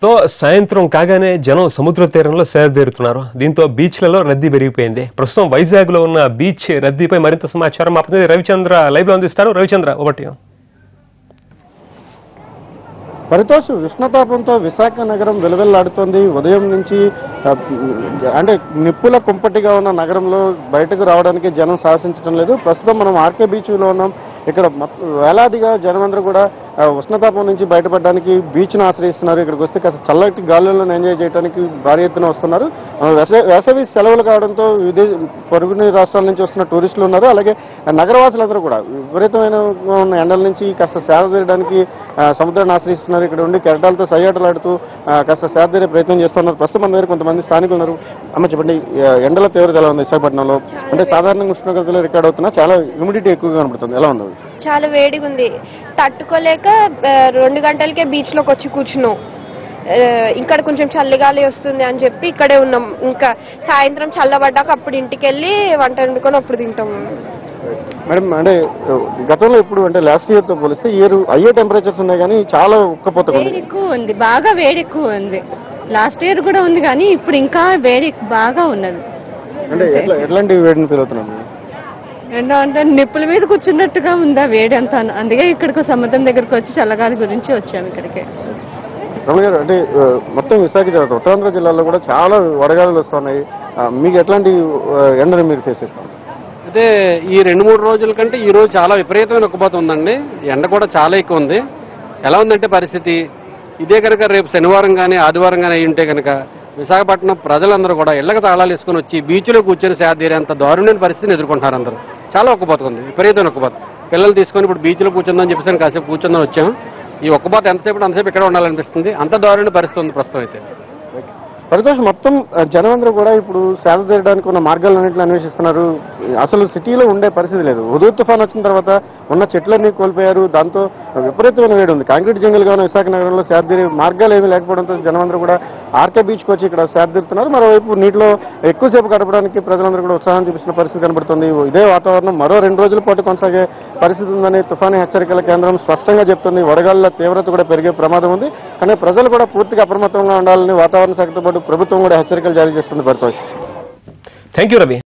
తో సాయంత్రం కాగానే జనం సముద్ర తీరంలో సేదతీరుతున్నారు. దీంతో బీచ్లలో రద్దీ పెరిగిపోయింది. ప్రస్తుతం వైజాగ్లో ఉన్న బీచ్ రద్దీపై మరింత సమాచారం మా ప్రతినిధి రవిచంద్ర లైవ్లో అందిస్తారు. రవిచంద్ర, ఒకటి పరితోష్, ఉష్ణతాపంతో విశాఖ నగరం వెలువెల్లాడుతోంది. ఉదయం నుంచి అంటే నిప్పుల కుంపటిగా ఉన్న నగరంలో బయటకు రావడానికి జనం సాహసించడం లేదు. ప్రస్తుతం మనం ఆర్కే బీచ్లో ఉన్నాం. ఇక్కడ వేలాదిగా జనమందరూ కూడా ఉష్ణతాపం నుంచి బయటపడడానికి బీచ్ను ఆశ్రయిస్తున్నారు. ఇక్కడికి వస్తే కాస్త చల్లటి గాలులను ఎంజాయ్ చేయడానికి భారీ ఎత్తున వస్తున్నారు. వేసవి సెలవులు కావడంతో పొరుగుని రాష్ట్రాల నుంచి వస్తున్న టూరిస్టులు ఉన్నారు. అలాగే నగరవాసులందరూ కూడా విపరీతమైన ఎండల నుంచి కాస్త సేద తీరడానికి సముద్రాన్ని ఆశ్రయిస్తున్నారు. ఇక్కడ ఉండి కెరటాలతో సయ్యాటలాడుతూ కాస్త సేద తీరే ప్రయత్నం చేస్తున్నారు. ప్రస్తుతం మన దగ్గర కొంతమంది స్థానికులు ఉన్నారు. అమ్మ, చెప్పండి, ఎండల తీవ్రత ఎలా ఉంది విశాఖపట్నంలో? అంటే సాధారణంగా ఉష్ణోగ్రతలు రికార్డ్ అవుతున్నా, చాలా హ్యూమిడిటీ ఎక్కువగా కనబడుతుంది. ఎలా ఉంది? చాలా వేడిగా ఉంది. తట్టుకోలేక 2 గంటలకే బీచ్ లోకి వచ్చి కూర్చున్నాం. ఇక్కడ కొంచెం చల్లిగాలి వస్తుంది అని చెప్పి ఇక్కడే ఉన్నాం. ఇంకా సాయంత్రం చల్లబడ్డాక అప్పుడు ఇంటికి వెళ్ళి వంట వండుకొని అప్పుడు తింటాం. మేడం, అంటే గతంలో ఇప్పుడు అంటే లాస్ట్ ఇయర్ తో పోలిస్తే ఇయర్ అయ్యే టెంపరేచర్స్ ఉన్నాయి కానీ చాలా ఉక్కపోత ఎక్కువ ఉంది. బాగా వేడి ఎక్కువ ఉంది. లాస్ట్ ఇయర్ కూడా ఉంది కానీ ఇప్పుడు ఇంకా వేడి బాగా ఉన్నది. అంటే ఎట్లాంటి వేడిని ఫీల్ అవుతున్నాం? అంటే నిప్పుల మీద కూర్చున్నట్టుగా ఉందా వేడి అంతా. అందుకే ఇక్కడికి సముద్రం దగ్గరకు వచ్చి చల్లగాలి గురించి వచ్చాము ఇక్కడికి. రమణ గారు, అంటే మొత్తం విశాఖ జిల్లా, ఉత్తరాంధ్ర జిల్లాలో కూడా చాలా వడగాలులు వస్తున్నాయి. మీకు ఎట్లాంటి ఎండను మీరు ఫేస్ చేస్తారు? అయితే ఈ 2-3 రోజుల కంటే ఈ రోజు చాలా విపరీతమైన ఉక్కపోత ఉందండి. ఎండ కూడా చాలా ఎక్కువ ఉంది. ఎలా ఉందంటే పరిస్థితి, ఇదే కనుక రేపు శనివారం కానీ ఆదివారం కానీ అయి ఉంటే కనుక విశాఖపట్నం ప్రజలందరూ కూడా ఇళ్లకు తాళాలు వేసుకుని వచ్చి బీచ్లో కూర్చొని సేదతీరేంత దారుణమైన పరిస్థితిని ఎదుర్కొంటున్నారు అందరూ. చాలా ఉక్కపోత ఉంది, విపరీతమైన ఉక్కపోత. పిల్లలు తీసుకొని ఇప్పుడు బీచ్లో కూర్చుందని చెప్పేసి కాసేపు కూర్చుందని వచ్చాం. ఈ ఉక్కపోత అంతసేపు ఇక్కడ ఉండాలనిపిస్తుంది. అంత దారుణమైన పరిస్థితి ఉంది ప్రస్తుతం అయితే. పరితోష్, మొత్తం జనమందరూ కూడా ఇప్పుడు సేద తీరడానికి ఉన్న మార్గాలన్నింటినీ అన్వేషిస్తున్నారు. అసలు సిటీలో ఉండే పరిస్థితి లేదు. హుదూద్ తుఫాన్ వచ్చిన తర్వాత ఉన్న చెట్లన్నీ కోల్పోయారు. దాంతో విపరీతమైన వేడి ఉంది. కాంక్రీట్ జంగల్గా ఉన్న విశాఖ నగరంలో సేద తీరే మార్గాలు ఏమీ లేకపోవడంతో జనమందరూ కూడా ఆర్కే బీచ్కి వచ్చి ఇక్కడ సేద తీరుతున్నారు. మరోవైపు నీటిలో ఎక్కువసేపు గడపడానికి ప్రజలందరూ కూడా ఉత్సాహం చూపిస్తున్న పరిస్థితి కనబడుతుంది. ఇదే వాతావరణం మరో 2 రోజుల పాటు కొనసాగే పరిస్థితి ఉందని తుఫాను హెచ్చరికల కేంద్రం స్పష్టంగా చెప్తుంది. వడగాళ్ల తీవ్రత కూడా పెరిగే ప్రమాదం ఉంది. కానీ ప్రజలు కూడా పూర్తిగా అప్రమత్తంగా ఉండాలని వాతావరణ శాఖతో పాటు ప్రభుత్వం కూడా హెచ్చరికలు జారీ చేస్తుంది. Paritosh, thank you Ravi.